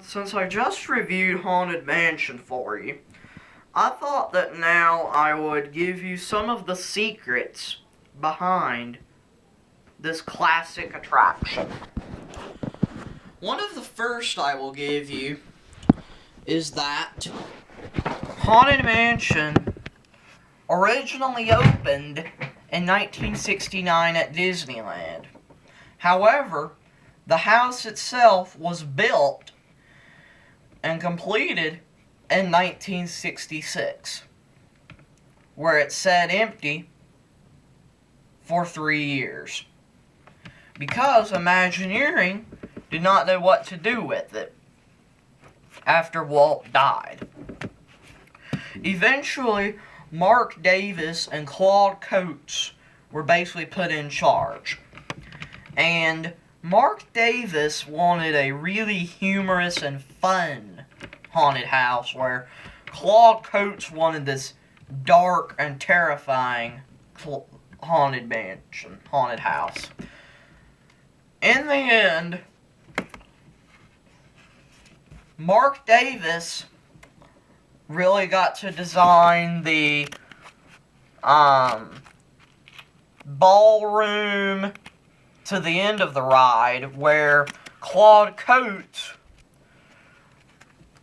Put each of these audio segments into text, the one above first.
Since I just reviewed Haunted Mansion for you, I thought that now I would give you some of the secrets behind this classic attraction. One of the first I will give you is that Haunted Mansion originally opened in 1969 at Disneyland. However, the house itself was built and completed in 1966, where it sat empty for 3 years because Imagineering did not know what to do with it after Walt died. Eventually, Marc Davis and Claude Coats were basically put in charge, and Marc Davis wanted a really humorous and fun haunted house, where Claude Coats wanted this dark and terrifying haunted mansion, haunted house. In the end, Marc Davis really got to design the ballroom to the end of the ride, where Claude Coats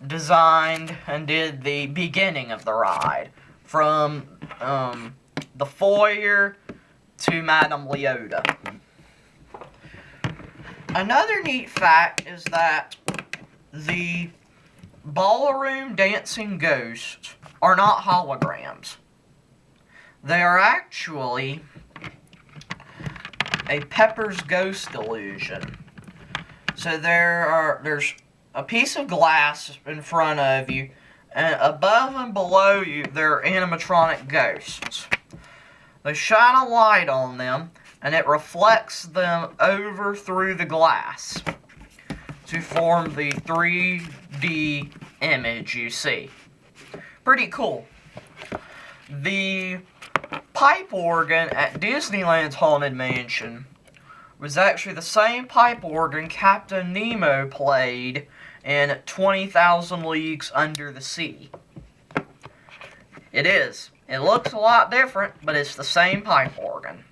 designed and did the beginning of the ride, from the foyer to Madame Leota. Another neat fact is that the ballroom dancing ghosts are not holograms. They are actually a Pepper's Ghost illusion. So there's a piece of glass in front of you, and above and below you there are animatronic ghosts. They shine a light on them, and it reflects them over through the glass to form the 3D image you see. Pretty cool. The pipe organ at Disneyland's Haunted Mansion was actually the same pipe organ Captain Nemo played in 20,000 Leagues Under the Sea. It is. It looks a lot different, but it's the same pipe organ.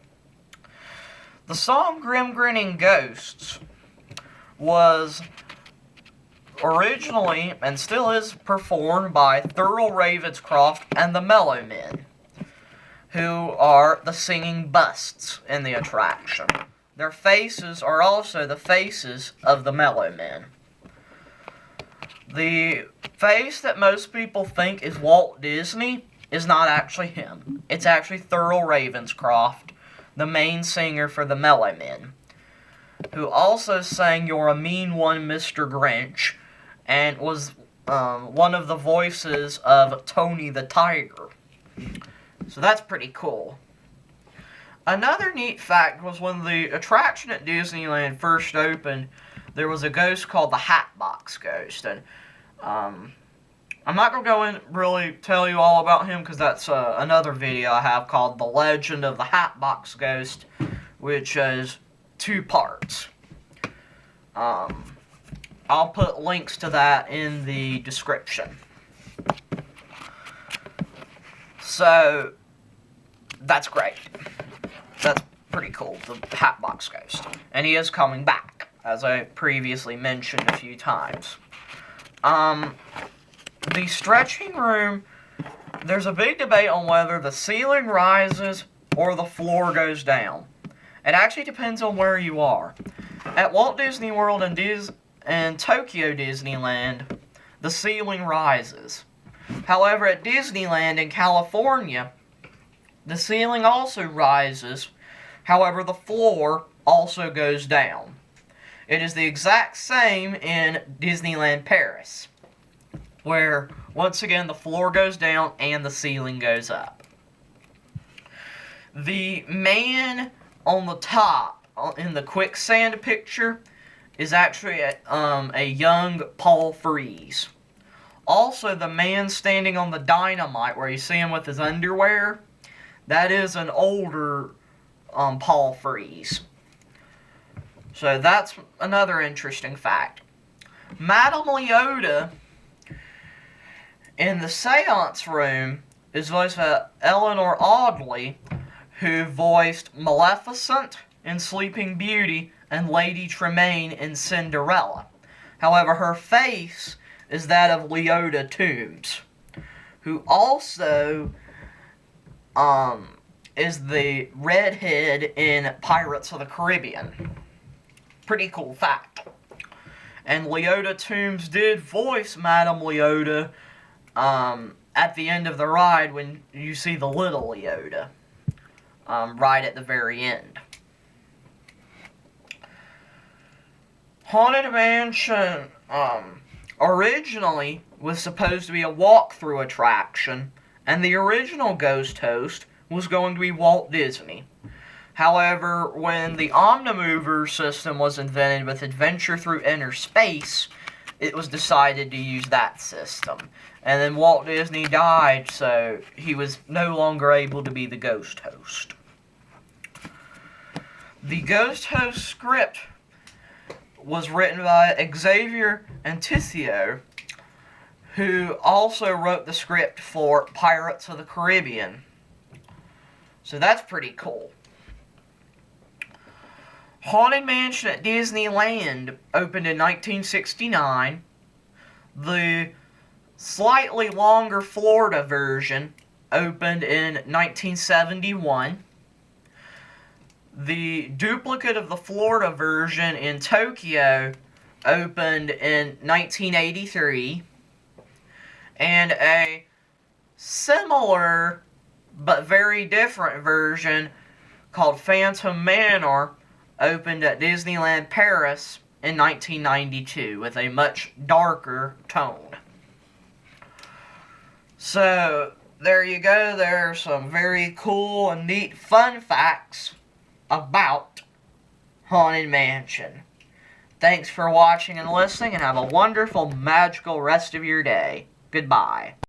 The song Grim Grinning Ghosts was originally, and still is, performed by Thurl Ravenscroft and the Mellow Men, who are the singing busts in the attraction. Their faces are also the faces of the Mellow Men. The face that most people think is Walt Disney is not actually him. It's actually Thurl Ravenscroft, the main singer for the Mellow Men, who also sang You're a Mean One, Mr. Grinch, and was one of the voices of Tony the Tiger. So that's pretty cool. Another neat fact was when the attraction at Disneyland first opened, there was a ghost called the Hatbox Ghost. And I'm not going to go in really tell you all about him, because that's another video I have called The Legend of the Hatbox Ghost, which is 2 parts. I'll put links to that in the description. So that's great. That's pretty cool, the Hatbox Ghost. And he is coming back, as I previously mentioned a few times. The stretching room, there's a big debate on whether the ceiling rises or the floor goes down. It actually depends on where you are. At Walt Disney World and Tokyo Disneyland, the ceiling rises. However, at Disneyland in California, the ceiling also rises. However, the floor also goes down. It is the exact same in Disneyland Paris, where, once again, the floor goes down and the ceiling goes up. The man on the top, in the quicksand picture, is actually a young Paul Frees. Also, the man standing on the dynamite, where you see him with his underwear, that is an older Paul Frees. So that's another interesting fact. Madame Leota in the seance room is voiced by Eleanor Audley, who voiced Maleficent in Sleeping Beauty and Lady Tremaine in Cinderella. However, her face is that of Leota Toombs, who also is the redhead in Pirates of the Caribbean. Pretty cool fact. And Leota Toombs did voice Madame Leota at the end of the ride when you see the little Leota, right at the very end. Haunted Mansion originally was supposed to be a walk-through attraction, and the original ghost host was going to be Walt Disney. However, when the Omnimover system was invented with Adventure Through Inner Space, it was decided to use that system. And then Walt Disney died, so he was no longer able to be the ghost host. The ghost host script was written by Xavier Antithio, who also wrote the script for Pirates of the Caribbean. So that's pretty cool. Haunted Mansion at Disneyland opened in 1969. The slightly longer Florida version opened in 1971. The duplicate of the Florida version in Tokyo opened in 1983. And a similar but very different version called Phantom Manor opened at Disneyland Paris in 1992 with a much darker tone. So, there you go. There are some very cool and neat fun facts about Haunted Mansion. Thanks for watching and listening, and have a wonderful, magical rest of your day. Goodbye.